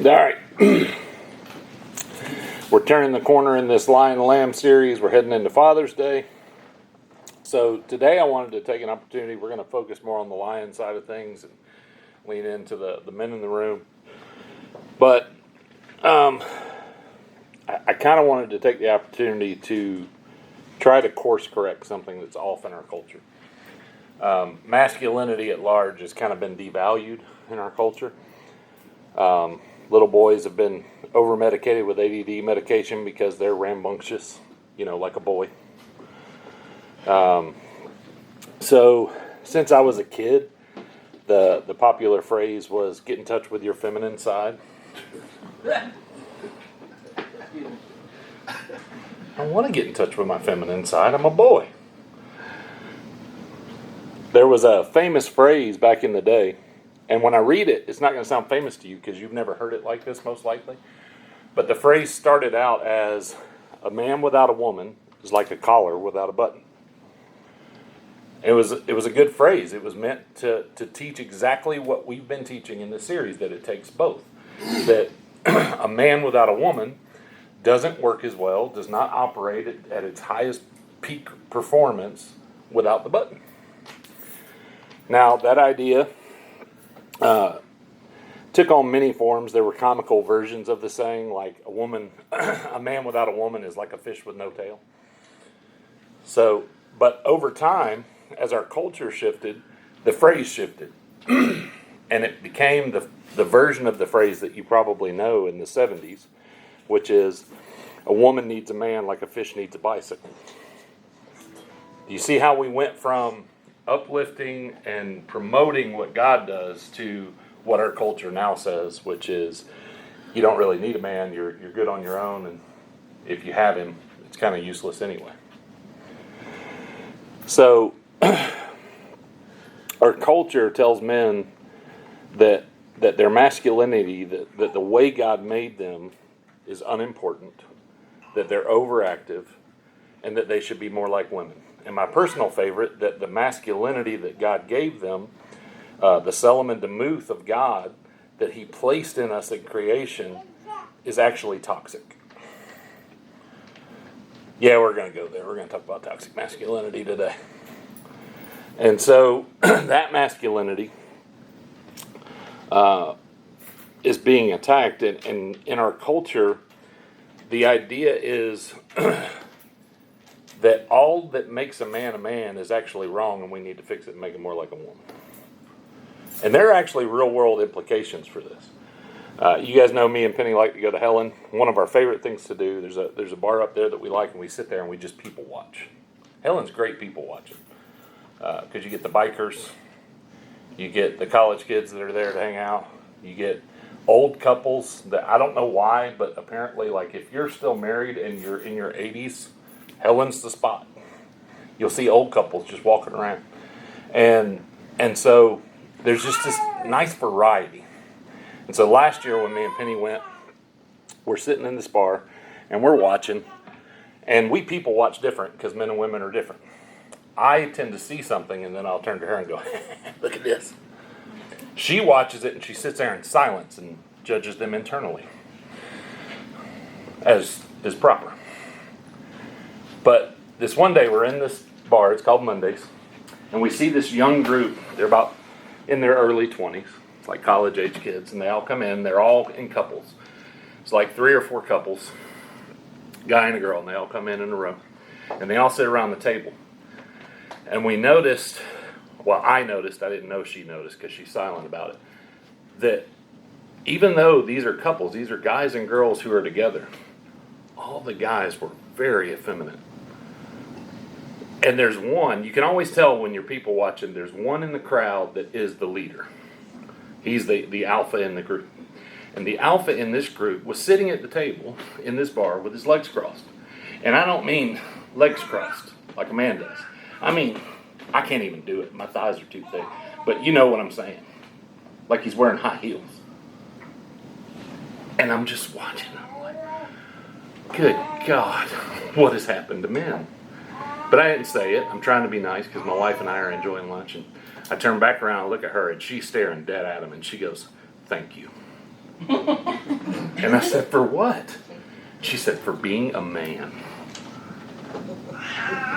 All right. We're turning the corner in this Lion and Lamb series. We're heading into Father's Day. So today I wanted to take an opportunity. We're going to focus more on the lion side of things and lean into the men in the room. But I kind of wanted to take the opportunity to try to course correct something that's off in our culture. Masculinity at large has kind of been devalued in our culture. Little boys have been over-medicated with ADD medication because they're rambunctious, like a boy. So since I was a kid, the popular phrase was get in touch with your feminine side. I want to get in touch with my feminine side. I'm a boy. There was a famous phrase back in the day, and when I read it, it's not going to sound famous to you because you've never heard it like this, most likely. But the phrase started out as, a man without a woman is like a collar without a button. It was a good phrase. It was meant to teach exactly what we've been teaching in this series, that it takes both. That a man without a woman doesn't work as well, does not operate at its highest peak performance without the button. Now, that idea took on many forms. There were comical versions of the saying, like a man without a woman is like a fish with no tail. So, but over time, as our culture shifted, the phrase shifted. And it became the version of the phrase that you probably know in the 70s, which is, a woman needs a man like a fish needs a bicycle. You see how we went from uplifting and promoting what God does to what our culture now says, which is, you don't really need a man, you're good on your own, and if you have him, it's kind of useless anyway. So, our culture tells men that their masculinity, that the way God made them is unimportant, that they're overactive, and that they should be more like women. And my personal favorite, that the masculinity that God gave them, the Selim and Demuth of God that He placed in us in creation, is actually toxic. Yeah, we're going to go there. We're going to talk about toxic masculinity today. And so that masculinity is being attacked. And in our culture, the idea is that all that makes a man is actually wrong, and we need to fix it and make it more like a woman. And there are actually real-world implications for this. You guys know me and Penny like to go to Helen. One of our favorite things to do, there's a bar up there that we like, and we sit there and we just people watch. Helen's great people watching. Because you get the bikers, you get the college kids that are there to hang out, you get old couples that I don't know why, but apparently, like, if you're still married and you're in your 80s, Helen's the spot. You'll see old couples just walking around. And so there's just this nice variety. And so last year when me and Penny went, we're sitting in this bar and we're watching. And we people watch different because men and women are different. I tend to see something and then I'll turn to her and go, look at this. She watches it and she sits there in silence and judges them internally, as is proper. But this one day we're in this bar, it's called Mondays, and we see this young group. They're about in their early 20s, it's like college age kids, and they all come in, they're all in couples. It's like 3 or 4 couples, guy and a girl, and they all come in a row, and they all sit around the table. And we noticed, I noticed, I didn't know she noticed because she's silent about it, that even though these are couples, these are guys and girls who are together, all the guys were very effeminate. And there's one, you can always tell when you're people watching, there's one in the crowd that is the leader. He's the alpha in the group. And the alpha in this group was sitting at the table in this bar with his legs crossed. And I don't mean legs crossed like a man does. I mean, I can't even do it. My thighs are too thick. But you know what I'm saying. Like he's wearing high heels. And I'm just watching. I'm like, good God, what has happened to men? But I didn't say it. I'm trying to be nice because my wife and I are enjoying lunch. And I turn back around and look at her, and she's staring dead at him, and she goes, thank you. And I said, for what? She said, for being a man.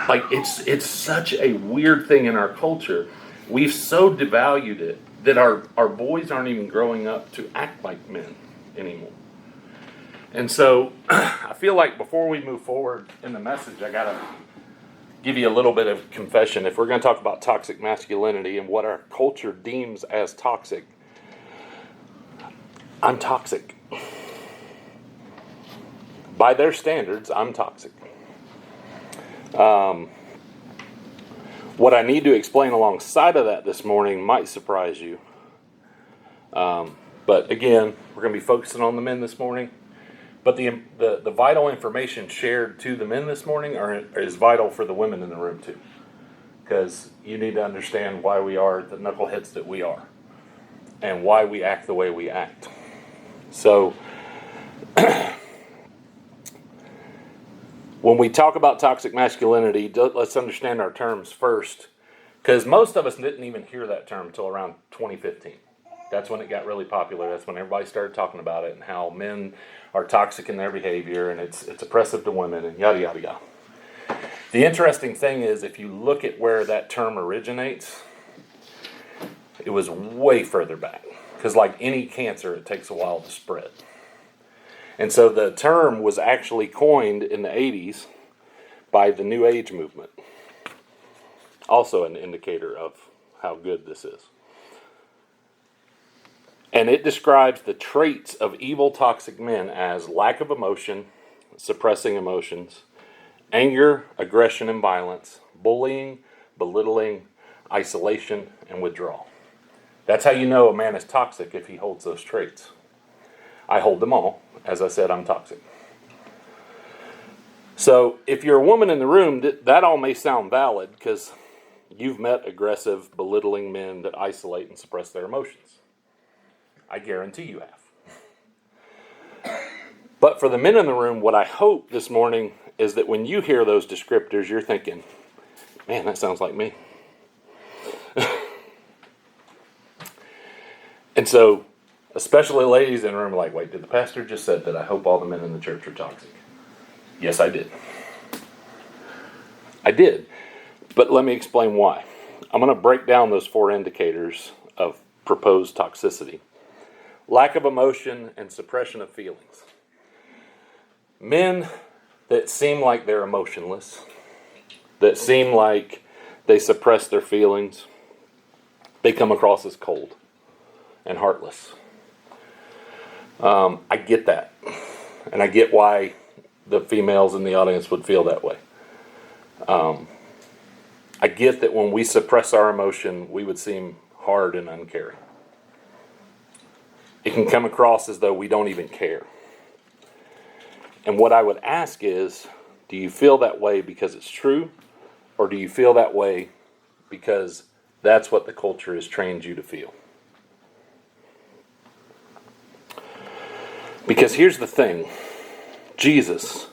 Like, it's such a weird thing in our culture. We've so devalued it that our boys aren't even growing up to act like men anymore. And so I feel like before we move forward in the message, I got to give you a little bit of confession. If we're going to talk about toxic masculinity and what our culture deems as toxic, I'm toxic. By their standards, I'm toxic. What I need to explain alongside of that this morning might surprise you. But again, we're going to be focusing on the men this morning. But the vital information shared to the men this morning is vital for the women in the room too. Because you need to understand why we are the knuckleheads that we are. And why we act the way we act. So, when we talk about toxic masculinity, let's understand our terms first. Because most of us didn't even hear that term until around 2015. That's when it got really popular. That's when everybody started talking about it and how men are toxic in their behavior and it's oppressive to women and yada, yada, yada. The interesting thing is if you look at where that term originates, it was way further back. Because like any cancer, it takes a while to spread. And so the term was actually coined in the 80s by the New Age movement. Also an indicator of how good this is. And it describes the traits of evil, toxic men as lack of emotion, suppressing emotions, anger, aggression, and violence, bullying, belittling, isolation, and withdrawal. That's how you know a man is toxic if he holds those traits. I hold them all. As I said, I'm toxic. So if you're a woman in the room, that all may sound valid because you've met aggressive, belittling men that isolate and suppress their emotions. I guarantee you have. But for the men in the room, what I hope this morning is that when you hear those descriptors, you're thinking, man, that sounds like me. And so, especially ladies in the room are like, wait, did the pastor just said that I hope all the men in the church are toxic? Yes, I did. I did. But let me explain why. I'm going to break down those 4 indicators of proposed toxicity. Lack of emotion and suppression of feelings. Men that seem like they're emotionless, that seem like they suppress their feelings, they come across as cold and heartless. I get that. And I get why the females in the audience would feel that way. I get that when we suppress our emotion, we would seem hard and uncaring. It can come across as though we don't even care. And what I would ask is, do you feel that way because it's true? Or do you feel that way because that's what the culture has trained you to feel? Because here's the thing. Jesus,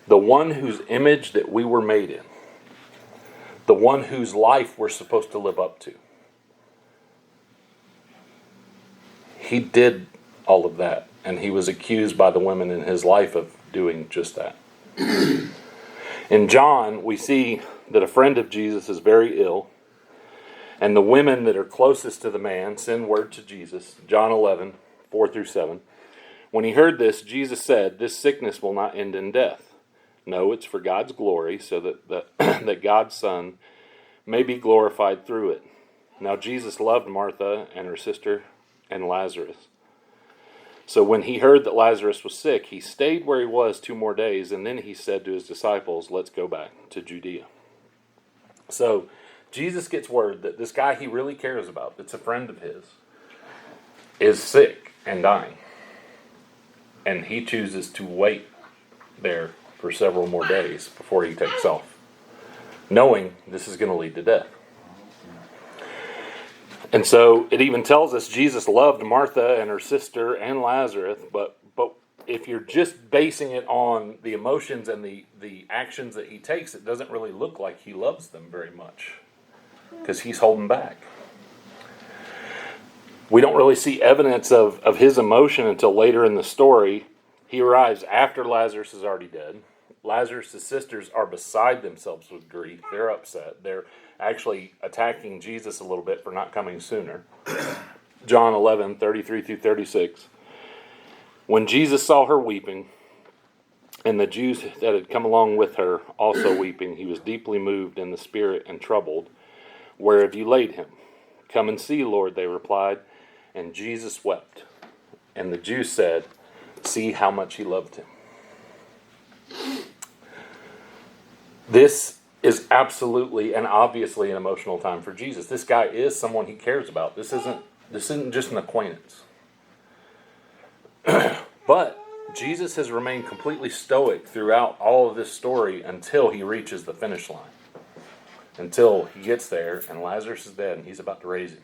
the one whose image that we were made in, the one whose life we're supposed to live up to, he did all of that, and he was accused by the women in his life of doing just that. In John, we see that a friend of Jesus is very ill, and the women that are closest to the man send word to Jesus. John 11, 4 through 7. When he heard this, Jesus said, "This sickness will not end in death. No, it's for God's glory, so that God's Son may be glorified through it." Now Jesus loved Martha and her sister and Lazarus. So when he heard that Lazarus was sick, he stayed where he was 2 more days, and then he said to his disciples, "Let's go back to Judea." So Jesus gets word that this guy he really cares about, that's a friend of his, is sick and dying. And he chooses to wait there for several more days before he takes off, knowing this is going to lead to death. And so it even tells us Jesus loved Martha and her sister and Lazarus, but if you're just basing it on the emotions and the actions that he takes, it doesn't really look like he loves them very much, because he's holding back. We don't really see evidence of his emotion until later in the story. He arrives after Lazarus is already dead. Lazarus' sisters are beside themselves with grief. They're upset. They're actually attacking Jesus a little bit for not coming sooner. John 11:33-36. When Jesus saw her weeping, and the Jews that had come along with her also weeping, he was deeply moved in the spirit and troubled. Where have you laid him? Come and see, Lord, they replied. And Jesus wept. And the Jews said, see how much he loved him. This is absolutely and obviously an emotional time for Jesus. This guy is someone he cares about. This isn't just an acquaintance. But Jesus has remained completely stoic throughout all of this story until he reaches the finish line. Until he gets there and Lazarus is dead and he's about to raise him.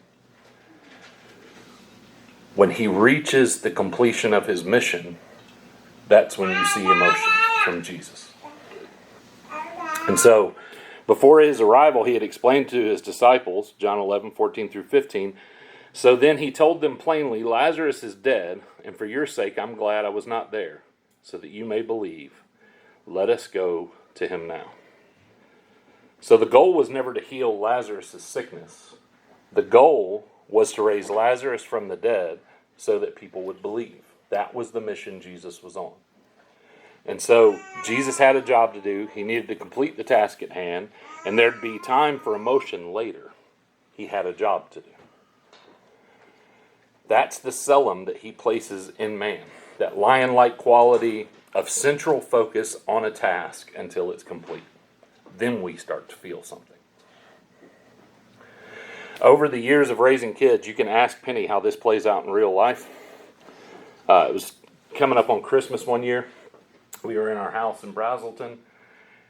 When he reaches the completion of his mission, that's when you see emotion from Jesus. And so, before his arrival, he had explained to his disciples, John 11:14-15, so then he told them plainly, Lazarus is dead, and for your sake I'm glad I was not there, so that you may believe. Let us go to him now. So the goal was never to heal Lazarus' sickness. The goal was to raise Lazarus from the dead so that people would believe. That was the mission Jesus was on. And so Jesus had a job to do. He needed to complete the task at hand, and there'd be time for emotion later. He had a job to do. That's the selim that he places in man, that lion-like quality of central focus on a task until it's complete. Then we start to feel something. Over the years of raising kids, you can ask Penny how this plays out in real life. It was coming up on Christmas one year. We were in our house in Brazelton,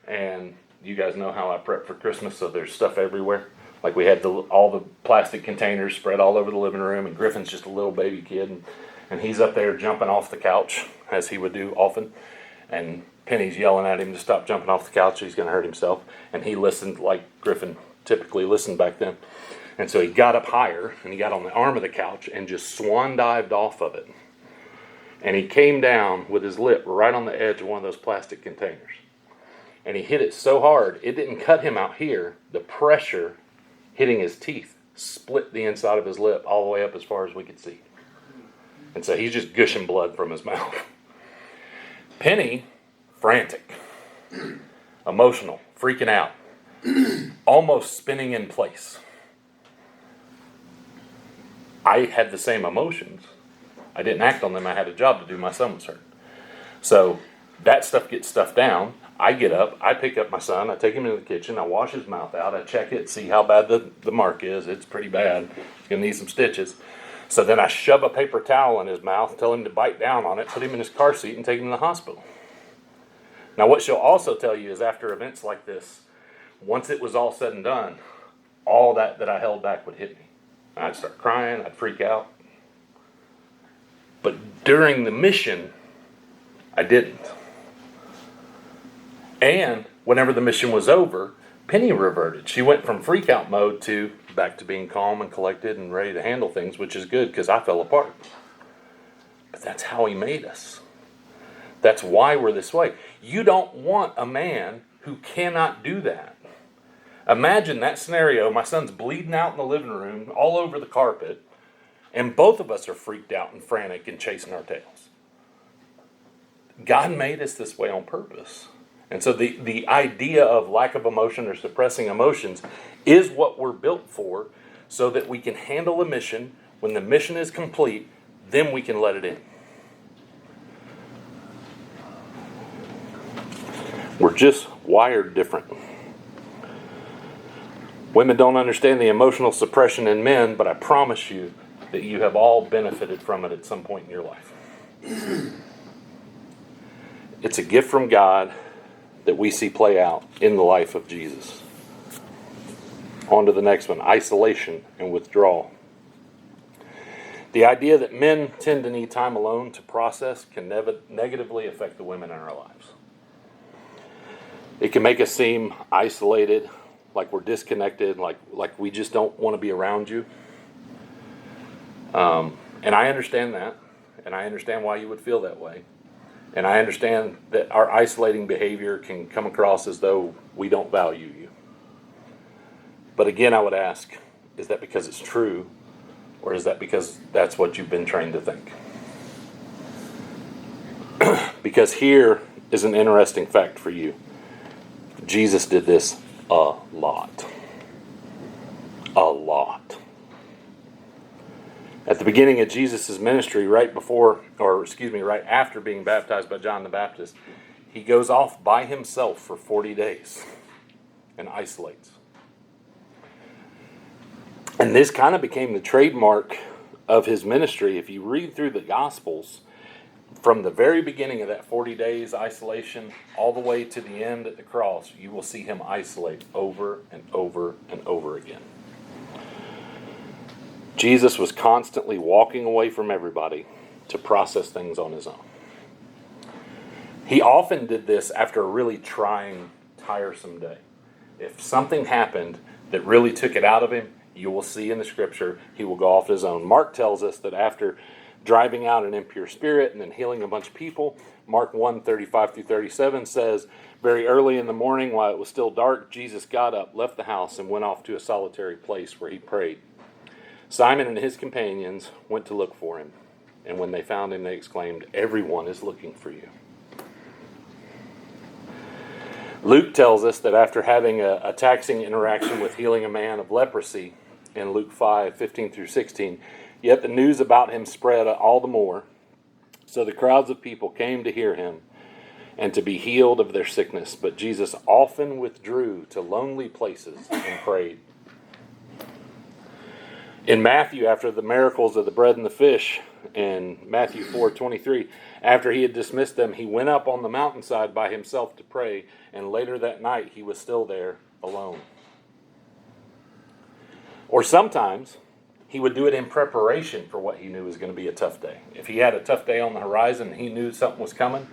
and you guys know how I prep for Christmas, so there's stuff everywhere. Like we had all the plastic containers spread all over the living room, and Griffin's just a little baby kid, and he's up there jumping off the couch, as he would do often, and Penny's yelling at him to stop jumping off the couch, he's going to hurt himself, and he listened like Griffin typically listened back then. And so he got up higher, and he got on the arm of the couch and just swan dived off of it. And he came down with his lip right on the edge of one of those plastic containers. And he hit it so hard, it didn't cut him out here. The pressure hitting his teeth split the inside of his lip all the way up as far as we could see. And so he's just gushing blood from his mouth. Penny, frantic, emotional, freaking out, almost spinning in place. I had the same emotions. I didn't act on them. I had a job to do. My son was hurt. So that stuff gets stuffed down. I get up. I pick up my son. I take him into the kitchen. I wash his mouth out. I check it, see how bad the mark is. It's pretty bad. He's going to need some stitches. So then I shove a paper towel in his mouth, tell him to bite down on it, put him in his car seat, and take him to the hospital. Now what she'll also tell you is after events like this, once it was all said and done, all that I held back would hit me. I'd start crying. I'd freak out. But during the mission, I didn't. And whenever the mission was over, Penny reverted. She went from freak out mode to back to being calm and collected and ready to handle things, which is good because I fell apart. But that's how he made us. That's why we're this way. You don't want a man who cannot do that. Imagine that scenario. My son's bleeding out in the living room, all over the carpet, and both of us are freaked out and frantic and chasing our tails. God made us this way on purpose. And so the idea of lack of emotion or suppressing emotions is what we're built for, so that we can handle a mission. When the mission is complete, then we can let it in. We're just wired different. Women don't understand the emotional suppression in men, but I promise you that you have all benefited from it at some point in your life. It's a gift from God that we see play out in the life of Jesus. On to the next one, isolation and withdrawal. The idea that men tend to need time alone to process can negatively affect the women in our lives. It can make us seem isolated, like we're disconnected, like we just don't want to be around you. And I understand that. And I understand why you would feel that way. And I understand that our isolating behavior can come across as though we don't value you. But again, I would ask, is that because it's true? Or is that because that's what you've been trained to think? Because here is an interesting fact for you. Jesus did this a lot. A lot. At the beginning of Jesus' ministry, right after being baptized by John the Baptist, he goes off by himself for 40 days and isolates. And this kind of became the trademark of his ministry. If you read through the Gospels, from the very beginning of that 40 days isolation all the way to the end at the cross, you will see him isolate over and over and over again. Jesus was constantly walking away from everybody to process things on his own. He often did this after a really trying, tiresome day. If something happened that really took it out of him, you will see in the scripture, he will go off his own. Mark tells us that after driving out an impure spirit and then healing a bunch of people, Mark 1:35-37 says, very early in the morning, while it was still dark, Jesus got up, left the house, and went off to a solitary place where he prayed. Simon and his companions went to look for him, and when they found him, they exclaimed, everyone is looking for you. Luke tells us that after having a taxing interaction with healing a man of leprosy in Luke 5:15-16, yet the news about him spread all the more, so the crowds of people came to hear him and to be healed of their sickness. But Jesus often withdrew to lonely places and prayed. In Matthew, after the miracles of the bread and the fish, in Matthew 4:23, after he had dismissed them, he went up on the mountainside by himself to pray, and later that night he was still there alone. Or sometimes he would do it in preparation for what he knew was going to be a tough day. If he had a tough day on the horizon and he knew something was coming,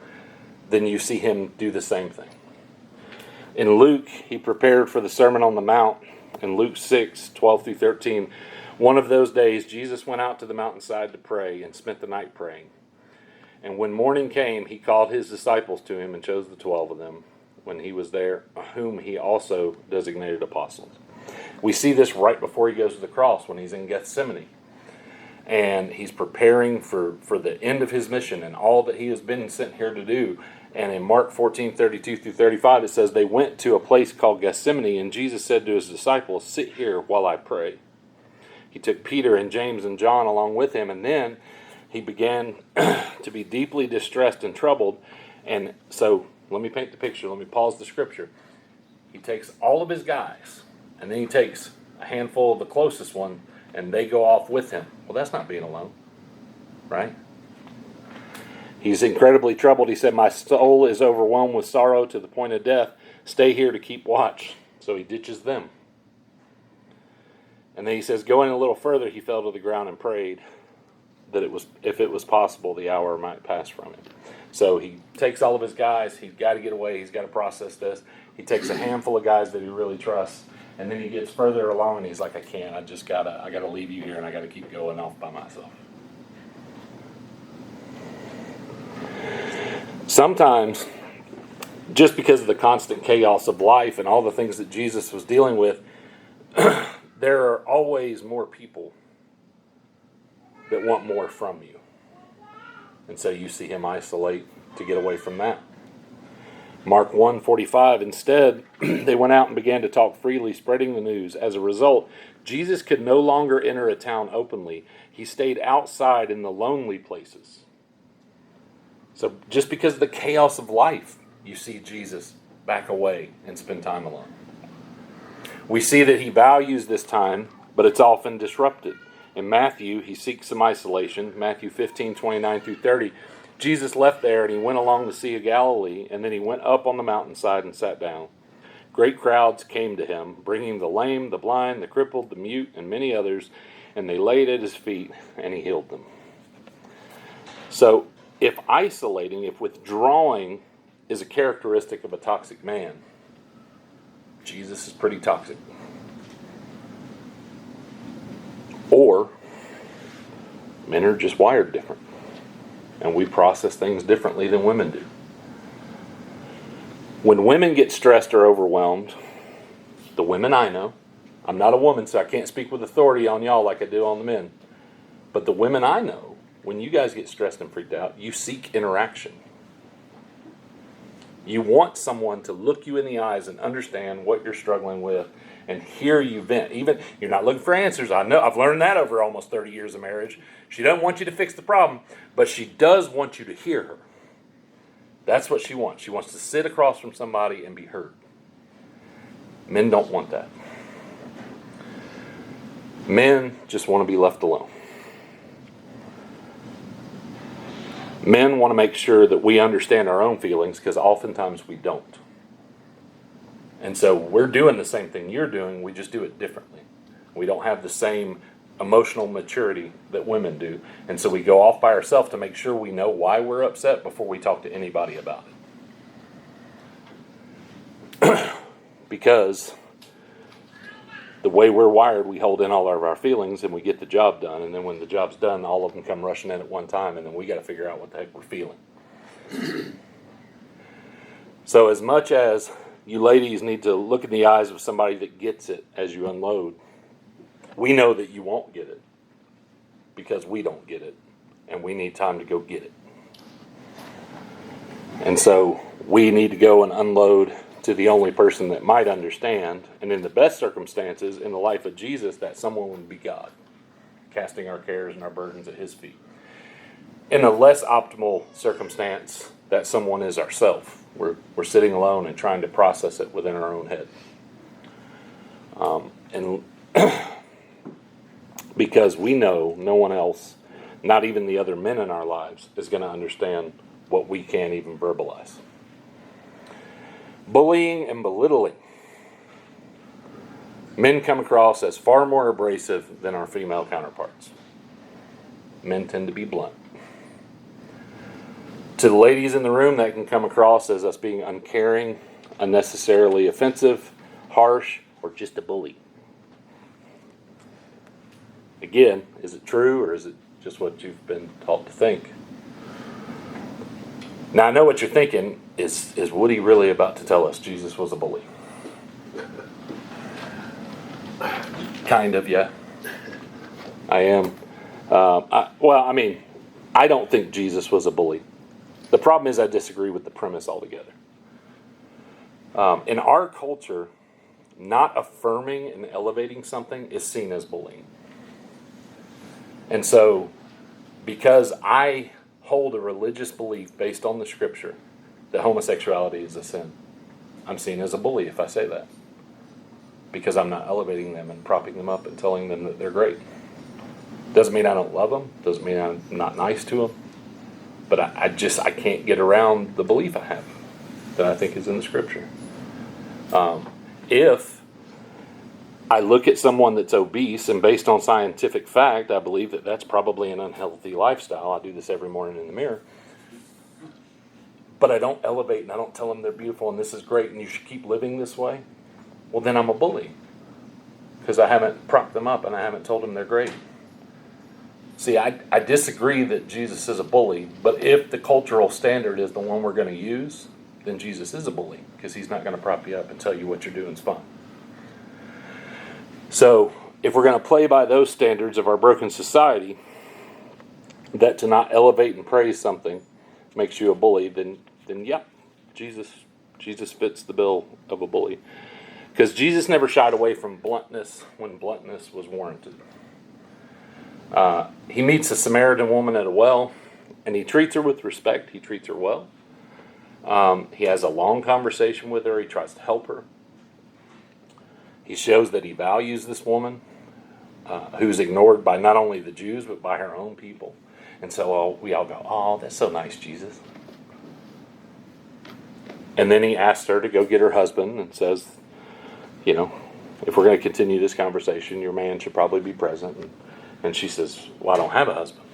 then you see him do the same thing. In Luke, he prepared for the Sermon on the Mount. In Luke 6:12-13, one of those days, Jesus went out to the mountainside to pray and spent the night praying. And when morning came, he called his disciples to him and chose the 12 of them when he was there, whom he also designated apostles. We see this right before he goes to the cross when he's in Gethsemane. And he's preparing for the end of his mission and all that he has been sent here to do. And in Mark 14:32-35, it says, they went to a place called Gethsemane, and Jesus said to his disciples, sit here while I pray. He took Peter and James and John along with him, and then he began to be deeply distressed and troubled. And so, let me paint the picture. Let me pause the scripture. He takes all of his guys, and then he takes a handful of the closest one, and they go off with him. Well, that's not being alone, right? He's incredibly troubled. He said, my soul is overwhelmed with sorrow to the point of death. Stay here to keep watch. So he ditches them. And then he says, going a little further, he fell to the ground and prayed that if it was possible, the hour might pass from him. So he takes all of his guys. He's got to get away. He's got to process this. He takes a handful of guys that he really trusts. And then he gets further along and he's like, I can't. I gotta leave you here and I got to keep going off by myself. Sometimes, just because of the constant chaos of life and all the things that Jesus was dealing with, there are always more people that want more from you. And so you see him isolate to get away from that. Mark 1:45, instead, they went out and began to talk freely, spreading the news. As a result, Jesus could no longer enter a town openly. He stayed outside in the lonely places. So just because of the chaos of life, you see Jesus back away and spend time alone. We see that he values this time, but it's often disrupted. In Matthew, he seeks some isolation. Matthew 15:29-30. Jesus left there and he went along the Sea of Galilee, and then he went up on the mountainside and sat down. Great crowds came to him, bringing the lame, the blind, the crippled, the mute, and many others, and they laid at his feet, and he healed them. So, if isolating, if withdrawing is a characteristic of a toxic man, Jesus is pretty toxic. Or Men are just wired different. And we process things differently than women do. When women get stressed or overwhelmed, the women I know, I'm not a woman, so I can't speak with authority on y'all like I do on the men. But the women I know, when you guys get stressed and freaked out, you seek interaction. You want someone to look you in the eyes and understand what you're struggling with and hear you vent. Even you're not looking for answers. I know I've learned that over almost 30 years of marriage. She doesn't want you to fix the problem, but she does want you to hear her. That's what she wants. She wants to sit across from somebody and be heard. Men don't want that. Men just want to be left alone. Men want to make sure that we understand our own feelings because oftentimes we don't. And so we're doing the same thing you're doing, we just do it differently. We don't have the same emotional maturity that women do. And so we go off by ourselves to make sure we know why we're upset before we talk to anybody about it. Because the way we're wired, we hold in all of our feelings and we get the job done. And then when the job's done, all of them come rushing in at one time. And then we got to figure out what the heck we're feeling. So as much as you ladies need to look in the eyes of somebody that gets it as you unload, we know that you won't get it because we don't get it. And we need time to go get it. And so we need to go and unload to the only person that might understand. And in the best circumstances, in the life of Jesus, that someone would be God, casting our cares and our burdens at his feet. In a less optimal circumstance, that someone is ourself. We're sitting alone and trying to process it within our own head. And because we know no one else, not even the other men in our lives, is going to understand what we can't even verbalize. Bullying and belittling. Men come across as far more abrasive than our female counterparts. Men tend to be blunt. To the ladies in the room, that can come across as us being uncaring, unnecessarily offensive, harsh, or just a bully. Again, is it true or is it just what you've been taught to think? Now I know what you're thinking. Is Woody really about to tell us Jesus was a bully? Kind of, yeah. I am. I don't think Jesus was a bully. The problem is I disagree with the premise altogether. In our culture, not affirming and elevating something is seen as bullying. And so, because I hold a religious belief based on the scripture that homosexuality is a sin, I'm seen as a bully if I say that. Because I'm not elevating them and propping them up and telling them that they're great. Doesn't mean I don't love them. Doesn't mean I'm not nice to them. But I can't get around the belief I have that I think is in the scripture. If I look at someone that's obese and based on scientific fact, I believe that that's probably an unhealthy lifestyle. I do this every morning in the mirror. But I don't elevate and I don't tell them they're beautiful and this is great and you should keep living this way. Well, then I'm a bully. Because I haven't propped them up and I haven't told them they're great. See, I disagree that Jesus is a bully, but if the cultural standard is the one we're going to use, then Jesus is a bully. Because he's not going to prop you up and tell you what you're doing is fine. So, if we're going to play by those standards of our broken society, that to not elevate and praise something makes you a bully, then yeah, Jesus fits the bill of a bully. Because Jesus never shied away from bluntness when bluntness was warranted. He meets a Samaritan woman at a well, and he treats her with respect. He treats her well. He has a long conversation with her. He tries to help her. He shows that he values this woman, who's ignored by not only the Jews, but by her own people. And so we all go, oh, that's so nice, Jesus. And then he asks her to go get her husband and says, you know, if we're going to continue this conversation, your man should probably be present. And she says, well, I don't have a husband.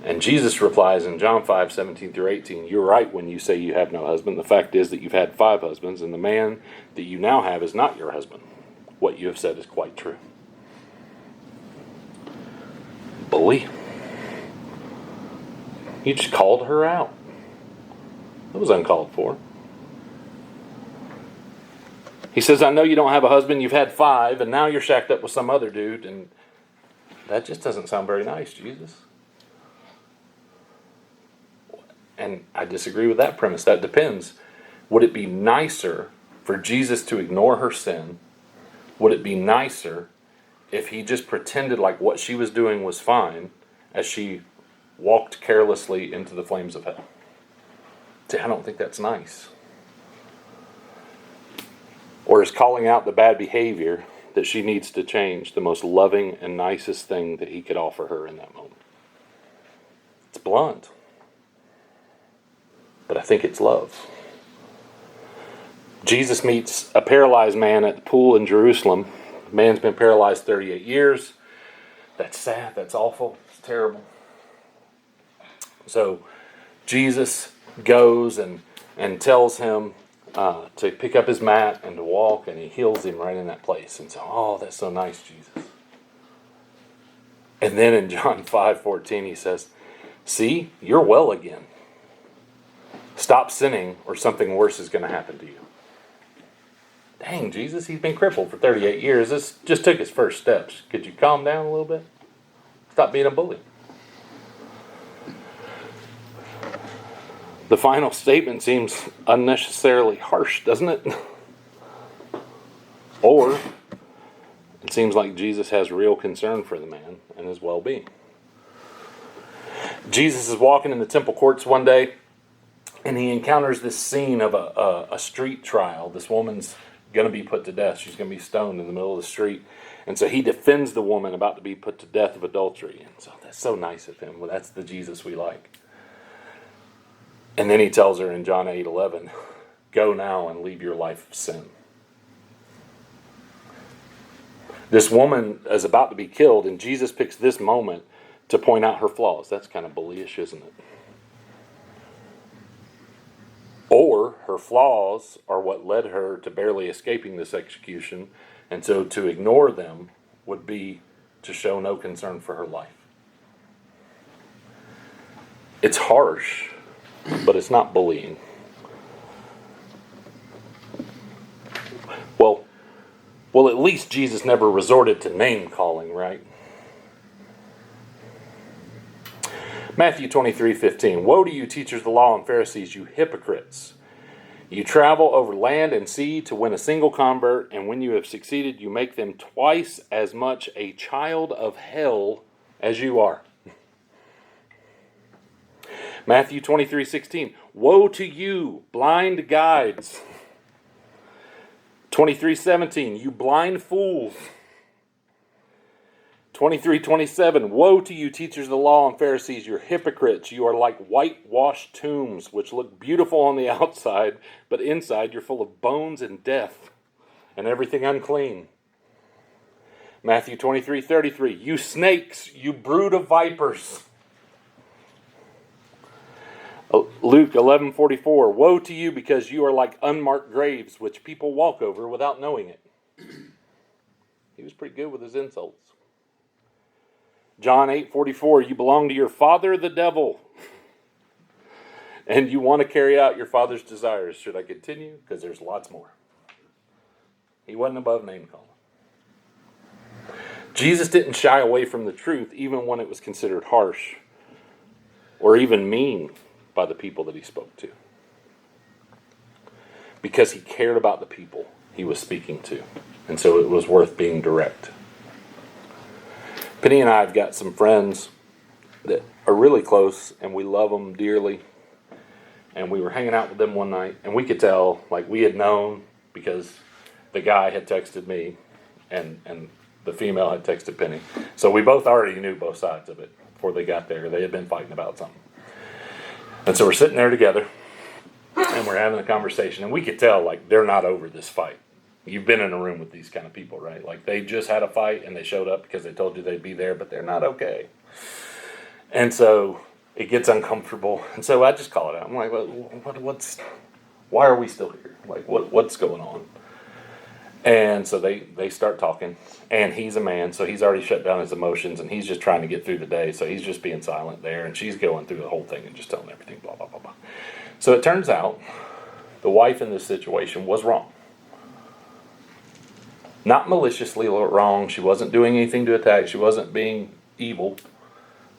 And Jesus replies in John 5:17-18, you're right when you say you have no husband. The fact is that you've had 5 husbands, and the man that you now have is not your husband. What you have said is quite true. bully. You just called her out. That was uncalled for. He says, I know you don't have a husband, you've had 5, and now you're shacked up with some other dude, and that just doesn't sound very nice, Jesus. And I disagree with that premise. That depends. Would it be nicer for Jesus to ignore her sin? Would it be nicer if he just pretended like what she was doing was fine as she walked carelessly into the flames of hell? See, I don't think that's nice. Or is calling out the bad behavior that she needs to change the most loving and nicest thing that he could offer her in that moment? It's blunt, but I think it's love. Jesus meets a paralyzed man at the pool in Jerusalem. The man's been paralyzed 38 years. That's sad. That's awful. It's terrible. So Jesus goes and tells him to pick up his mat and to walk, and he heals him right in that place. And so, oh, that's so nice, Jesus. And then in John 5:14, he says, see, you're well again. Stop sinning or something worse is going to happen to you. Dang, Jesus, he's been crippled for 38 years. This just took his first steps. Could you calm down a little bit? Stop being a bully. The final statement seems unnecessarily harsh, doesn't it? Or it seems like Jesus has real concern for the man and his well-being. Jesus is walking in the temple courts one day, and he encounters this scene of a street trial. This woman's going to be put to death. She's going to be stoned in the middle of the street. And so he defends the woman about to be put to death of adultery. And so that's so nice of him. Well, that's the Jesus we like. And then he tells her in John 8:11, go now and leave your life of sin. This woman is about to be killed, and Jesus picks this moment to point out her flaws. That's kind of bullyish, isn't it? Or her flaws are what led her to barely escaping this execution, and so to ignore them would be to show no concern for her life. It's harsh, but it's not bullying. Well, at least Jesus never resorted to name calling, right? Matthew 23:15. Woe to you, teachers of the law and Pharisees, you hypocrites! You travel over land and sea to win a single convert, and when you have succeeded, you make them twice as much a child of hell as you are. Matthew 23:16. Woe to you, blind guides! 23:17. You blind fools! 23:27. Woe to you, teachers of the law and Pharisees, you're hypocrites. You are like whitewashed tombs, which look beautiful on the outside, but inside you're full of bones and death and everything unclean. Matthew 23:33. You snakes, you brood of vipers. Luke 11:44. Woe to you, because you are like unmarked graves, which people walk over without knowing it. He was pretty good with his insults. John 8:44. You belong to your father, the devil, and you want to carry out your father's desires. Should I continue? Because there's lots more. He wasn't above name calling. Jesus didn't shy away from the truth, even when it was considered harsh or even mean by the people that he spoke to, because he cared about the people he was speaking to, and so it was worth being direct. Penny and I have got some friends that are really close, and we love them dearly, and we were hanging out with them one night, and we could tell, like, we had known because the guy had texted me and the female had texted Penny, so we both already knew both sides of it before they got there. They had been fighting about something. And so we're sitting there together, and we're having a conversation, and we could tell, like, they're not over this fight. You've been in a room with these kind of people, right? Like, they just had a fight, and they showed up because they told you they'd be there, but they're not okay. And so it gets uncomfortable. And so I just call it out. I'm like, why are we still here? Like, what's going on? And so they start talking, and he's a man, so he's already shut down his emotions, and he's just trying to get through the day, so he's just being silent there, and she's going through the whole thing and just telling everything, blah, blah, blah, blah. So it turns out the wife in this situation was wrong. Not maliciously wrong. She wasn't doing anything to attack. She wasn't being evil.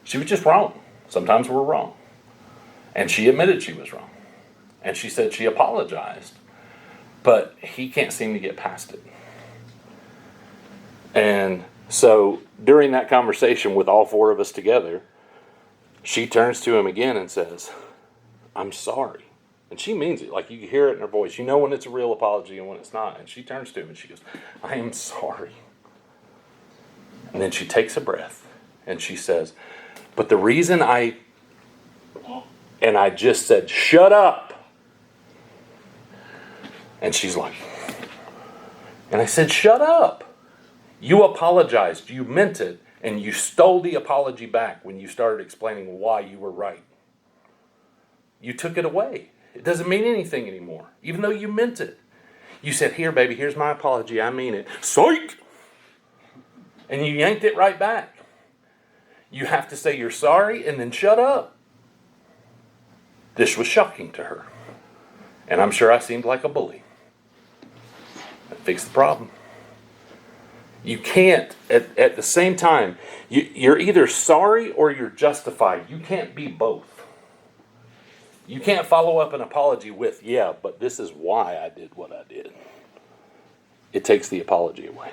She was just wrong. Sometimes we're wrong. And she admitted she was wrong. And she said she apologized. But he can't seem to get past it. And so during that conversation with all four of us together, she turns to him again and says, I'm sorry. And she means it. Like, you can hear it in her voice. You know when it's a real apology and when it's not. And she turns to him and she goes, I am sorry. And then she takes a breath and she says, but the reason I just said, shut up. And she's like, and I said, shut up. You apologized. You meant it. And you stole the apology back when you started explaining why you were right. You took it away. It doesn't mean anything anymore, even though you meant it. You said, here, baby, here's my apology. I mean it. Psych! And you yanked it right back. You have to say you're sorry and then shut up. This was shocking to her. And I'm sure I seemed like a bully. That fixed the problem. You can't, at the same time, you're either sorry or you're justified. You can't be both. You can't follow up an apology with, yeah, but this is why I did what I did. It takes the apology away.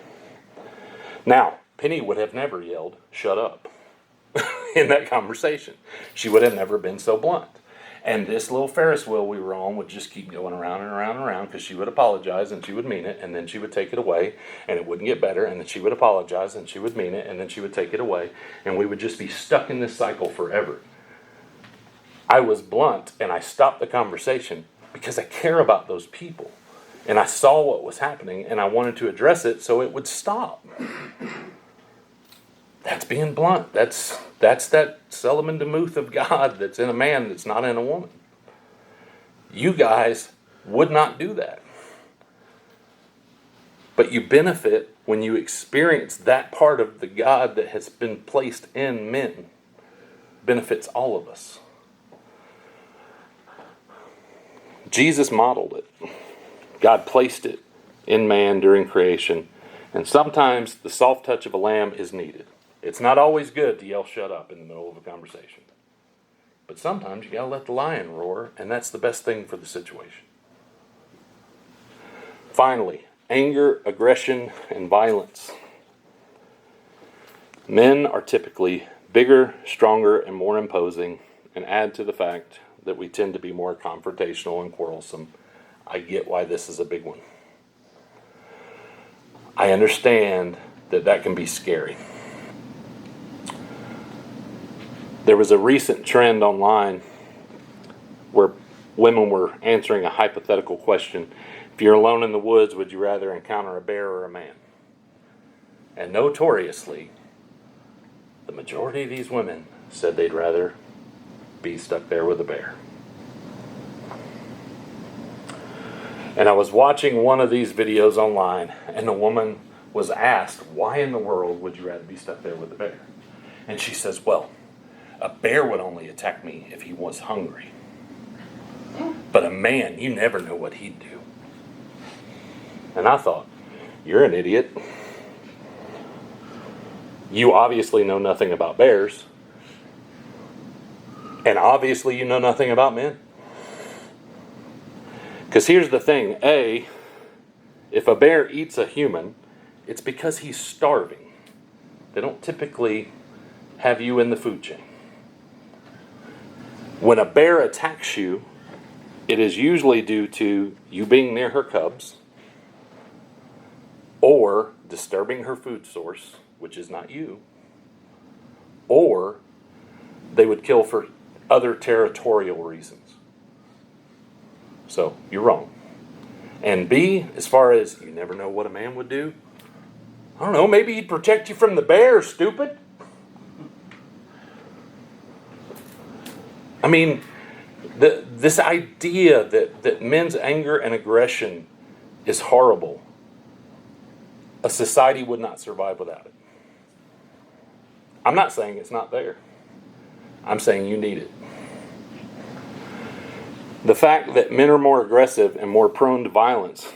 Now, Penny would have never yelled, shut up, in that conversation. She would have never been so blunt. And this little Ferris wheel we were on would just keep going around and around and around, because she would apologize and she would mean it, and then she would take it away and it wouldn't get better, and then she would apologize and she would mean it, and then she would take it away, and we would just be stuck in this cycle forever. I was blunt and I stopped the conversation because I care about those people, and I saw what was happening and I wanted to address it so it would stop. That's being blunt. That's that Solomon Demuth of God that's in a man that's not in a woman. You guys would not do that. But you benefit when you experience that part of the God that has been placed in men. Benefits all of us. Jesus modeled it. God placed it in man during creation. And sometimes the soft touch of a lamb is needed. It's not always good to yell shut up in the middle of a conversation. But sometimes you got to let the lion roar, and that's the best thing for the situation. Finally, anger, aggression, and violence. Men are typically bigger, stronger, and more imposing, and add to the fact that we tend to be more confrontational and quarrelsome. I get why this is a big one. I understand that can be scary. There was a recent trend online where women were answering a hypothetical question. If you're alone in the woods, would you rather encounter a bear or a man? And notoriously, the majority of these women said they'd rather be stuck there with a bear. And I was watching one of these videos online, and the woman was asked, why in the world would you rather be stuck there with a bear? And she says, well, a bear would only attack me if he was hungry. But a man, you never know what he'd do. And I thought, you're an idiot. You obviously know nothing about bears. And obviously you know nothing about men. Because here's the thing. A, if a bear eats a human, it's because he's starving. They don't typically have you in the food chain. When a bear attacks you, it is usually due to you being near her cubs, or disturbing her food source, which is not you, or they would kill for other territorial reasons. So, you're wrong. And B, as far as you never know what a man would do, I don't know, maybe he'd protect you from the bear, stupid. I mean, this idea that men's anger and aggression is horrible a society would not survive without it. I'm not saying it's not there. I'm saying you need it. The fact that men are more aggressive and more prone to violence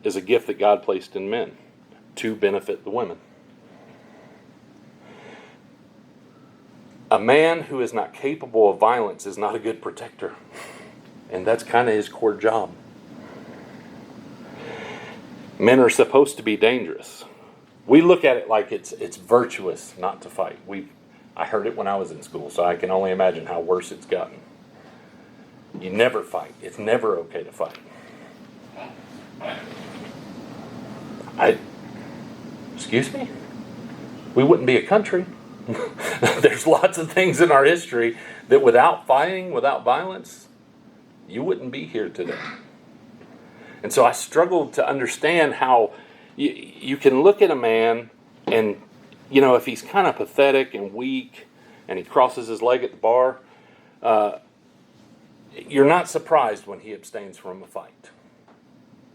is a gift that God placed in men to benefit the women. A man who is not capable of violence is not a good protector. And that's kind of his core job. Men are supposed to be dangerous. We look at it like it's virtuous not to fight. I heard it when I was in school, so I can only imagine how worse it's gotten. You never fight. It's never okay to fight. Excuse me? We wouldn't be a country. There's lots of things in our history that without fighting, without violence, you wouldn't be here today. And so I struggled to understand how you can look at a man and, if he's kind of pathetic and weak and he crosses his leg at the bar, you're not surprised when he abstains from a fight.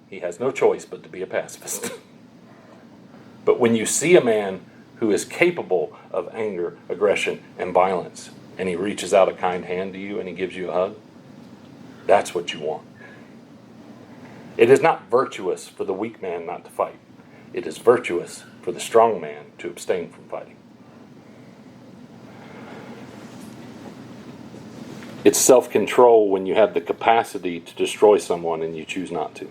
He has no choice but to be a pacifist. But when you see a man who is capable of anger, aggression, and violence, and he reaches out a kind hand to you and he gives you a hug, that's what you want. It is not virtuous for the weak man not to fight. It is virtuous for the strong man to abstain from fighting. It's self-control when you have the capacity to destroy someone and you choose not to.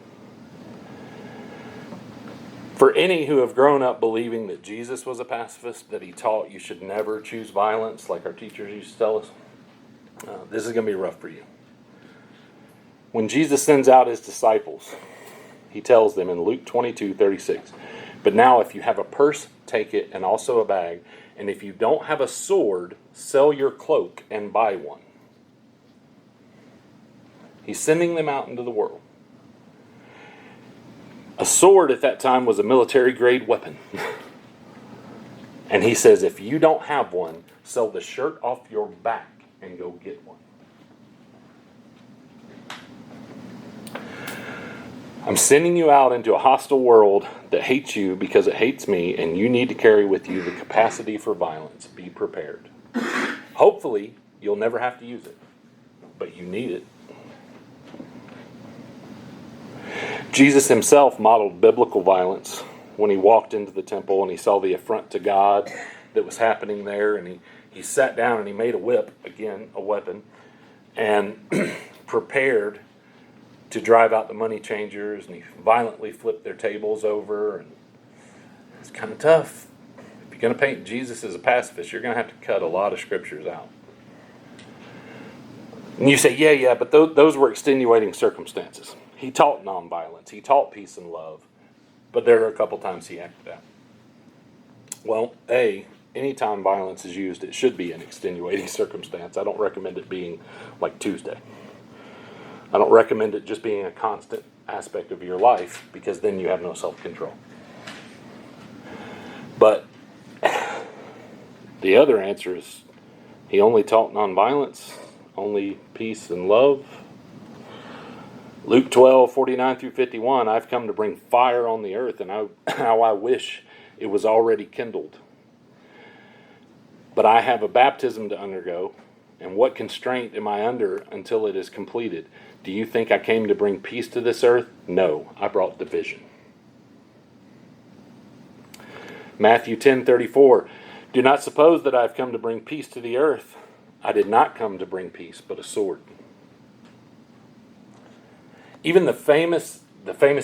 For any who have grown up believing that Jesus was a pacifist, that he taught you should never choose violence like our teachers used to tell us, this is going to be rough for you. When Jesus sends out his disciples, he tells them in Luke 22:36, "But now if you have a purse, take it, and also a bag. And if you don't have a sword, sell your cloak and buy one." He's sending them out into the world. A sword at that time was a military-grade weapon. And he says, if you don't have one, sell the shirt off your back and go get one. I'm sending you out into a hostile world that hates you because it hates me, and you need to carry with you the capacity for violence. Be prepared. Hopefully, you'll never have to use it, but you need it. Jesus himself modeled biblical violence when he walked into the temple and he saw the affront to God that was happening there, and he sat down and he made a whip, again, a weapon, and prepared to drive out the money changers, and he violently flipped their tables over, and it's kind of tough. If you're going to paint Jesus as a pacifist, you're going to have to cut a lot of scriptures out. And you say, yeah, but those were extenuating circumstances. He taught nonviolence. He taught peace and love. But there are a couple times he acted out. Well, anytime violence is used, it should be an extenuating circumstance. I don't recommend it being like Tuesday. I don't recommend it just being a constant aspect of your life, because then you have no self-control. But the other answer is he only taught nonviolence, only peace and love. Luke 12:49-51, I've come to bring fire on the earth, and how I wish it was already kindled. But I have a baptism to undergo, and what constraint am I under until it is completed? Do you think I came to bring peace to this earth? No, I brought division. Matthew 10:34, do not suppose that I have come to bring peace to the earth. I did not come to bring peace, but a sword. Even the famous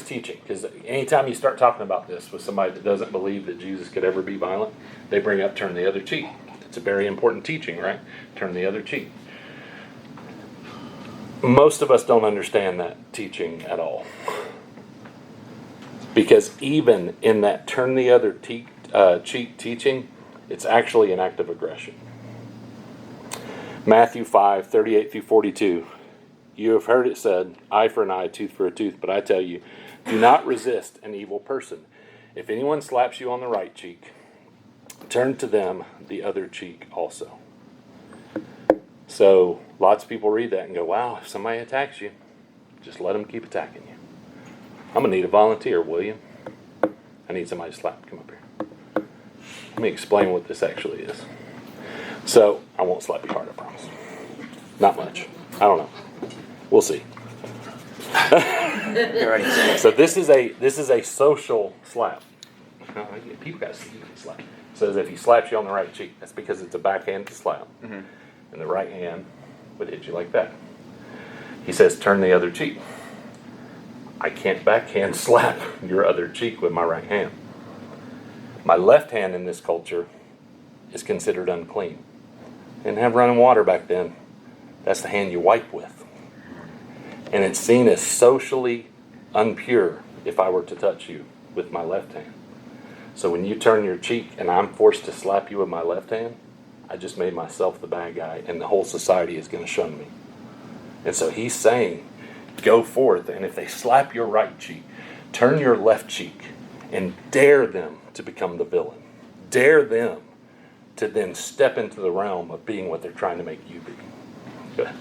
teaching, because anytime you start talking about this with somebody that doesn't believe that Jesus could ever be violent, they bring up turn the other cheek. It's a very important teaching, right? Turn the other cheek. Most of us don't understand that teaching at all. Because even in that turn the other cheek teaching, it's actually an act of aggression. Matthew 5:38-42. You have heard it said, eye for an eye, tooth for a tooth, but I tell you, do not resist an evil person. If anyone slaps you on the right cheek, turn to them the other cheek also. So lots of people read that and go, wow, if somebody attacks you, just let them keep attacking you. I'm going to need a volunteer, will you? I need somebody to slap. Come up here. Let me explain what this actually is. So, I won't slap you hard, I promise. Not much. I don't know. We'll see. So this is a social slap. People got to see you slap. It says if he slaps you on the right cheek, that's because it's a backhand slap. Mm-hmm. And the right hand would hit you like that. He says turn the other cheek. I can't backhand slap your other cheek with my right hand. My left hand in this culture is considered unclean. Didn't have running water back then. That's the hand you wipe with. And it's seen as socially unpure if I were to touch you with my left hand. So when you turn your cheek and I'm forced to slap you with my left hand, I just made myself the bad guy, and the whole society is going to shun me. And so he's saying, go forth, and if they slap your right cheek, turn your left cheek and dare them to become the villain. Dare them to then step into the realm of being what they're trying to make you be. Go ahead.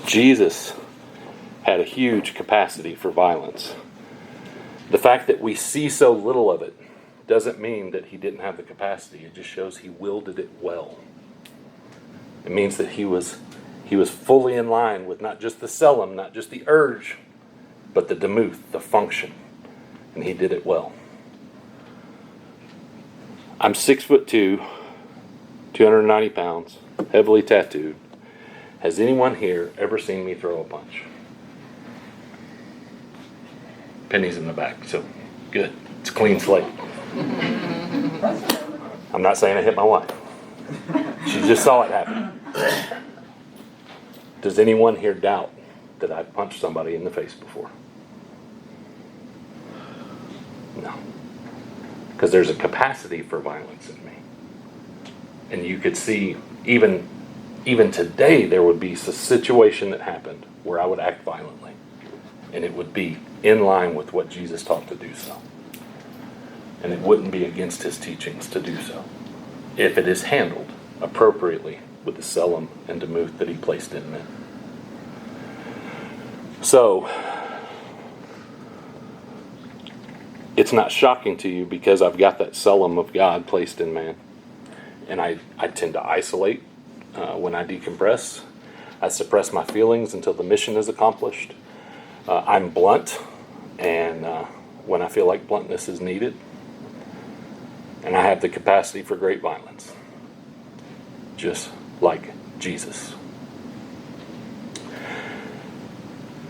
Jesus had a huge capacity for violence. The fact that we see so little of it doesn't mean that he didn't have the capacity. It just shows he wielded it well. It means that he was fully in line with not just the selim, not just the urge, but the demuth, the function. And he did it well. I'm 6'2", 290 pounds, heavily tattooed. Has anyone here ever seen me throw a punch? Penny's in the back, so good. It's a clean slate. I'm not saying I hit my wife. She just saw it happen. Does anyone here doubt that I've punched somebody in the face before? No. Because there's a capacity for violence in me. And you could see, even today, there would be a situation that happened where I would act violently. And it would be in line with what Jesus taught to do so. And it wouldn't be against his teachings to do so, if it is handled appropriately with the selim and demuth that he placed in men. So, it's not shocking to you because I've got that selim of God placed in man. And I tend to isolate when I decompress. I suppress my feelings until the mission is accomplished. I'm blunt, and when I feel like bluntness is needed. And I have the capacity for great violence, just like Jesus.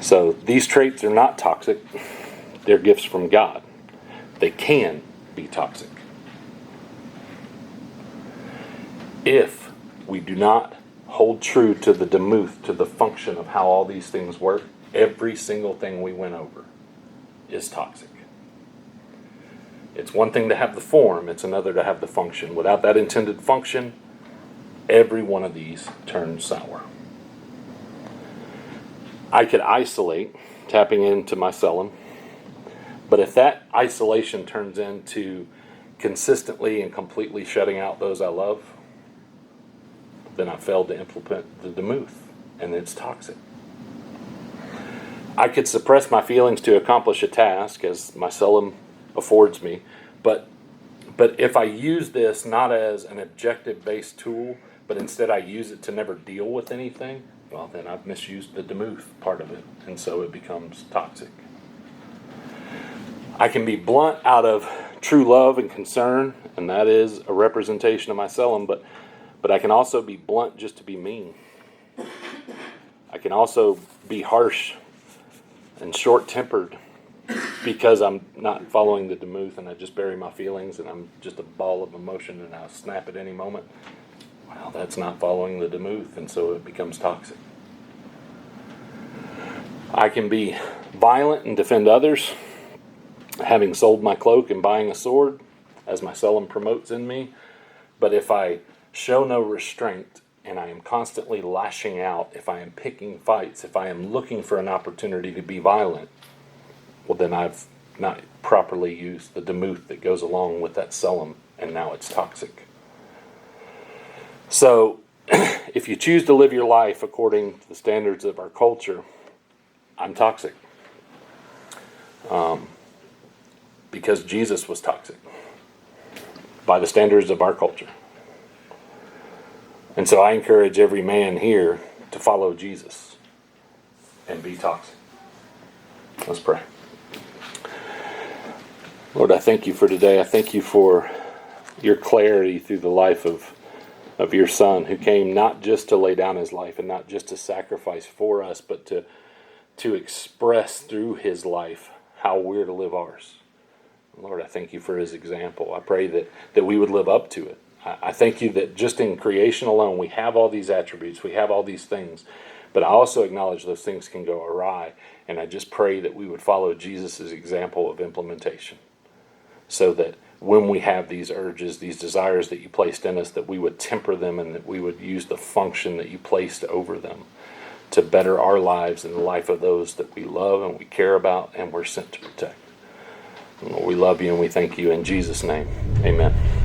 So these traits are not toxic. They're gifts from God. They can be toxic. If we do not hold true to the demuth, to the function of how all these things work, every single thing we went over is toxic. It's one thing to have the form, it's another to have the function. Without that intended function, every one of these turns sour. I could isolate, tapping into my selim, but if that isolation turns into consistently and completely shutting out those I love, then I failed to implement the demuth, and it's toxic. I could suppress my feelings to accomplish a task, as my selim affords me, but if I use this not as an objective-based tool, but instead I use it to never deal with anything, well, then I've misused the demuth part of it, and so it becomes toxic. I can be blunt out of true love and concern, and that is a representation of my selim, but I can also be blunt just to be mean. I can also be harsh and short-tempered because I'm not following the demuth and I just bury my feelings and I'm just a ball of emotion and I'll snap at any moment. Well, that's not following the demuth, and so it becomes toxic. I can be violent and defend others, having sold my cloak and buying a sword, as my selim promotes in me. But if I show no restraint and I am constantly lashing out, if I am picking fights, if I am looking for an opportunity to be violent, well, then I've not properly used the demuth that goes along with that selim, and now it's toxic. So, if you choose to live your life according to the standards of our culture, I'm toxic. because Jesus was toxic by the standards of our culture. And so I encourage every man here to follow Jesus and be toxic. Let's pray. Lord, I thank you for today. I thank you for your clarity through the life of your son, who came not just to lay down his life and not just to sacrifice for us, but to express through his life how we're to live ours. Lord, I thank you for his example. I pray that we would live up to it. I thank you that just in creation alone, we have all these attributes, we have all these things, but I also acknowledge those things can go awry, and I just pray that we would follow Jesus' example of implementation, so that when we have these urges, these desires that you placed in us, that we would temper them and that we would use the function that you placed over them to better our lives and the life of those that we love and we care about and we're sent to protect. And Lord, we love you and we thank you in Jesus' name. Amen.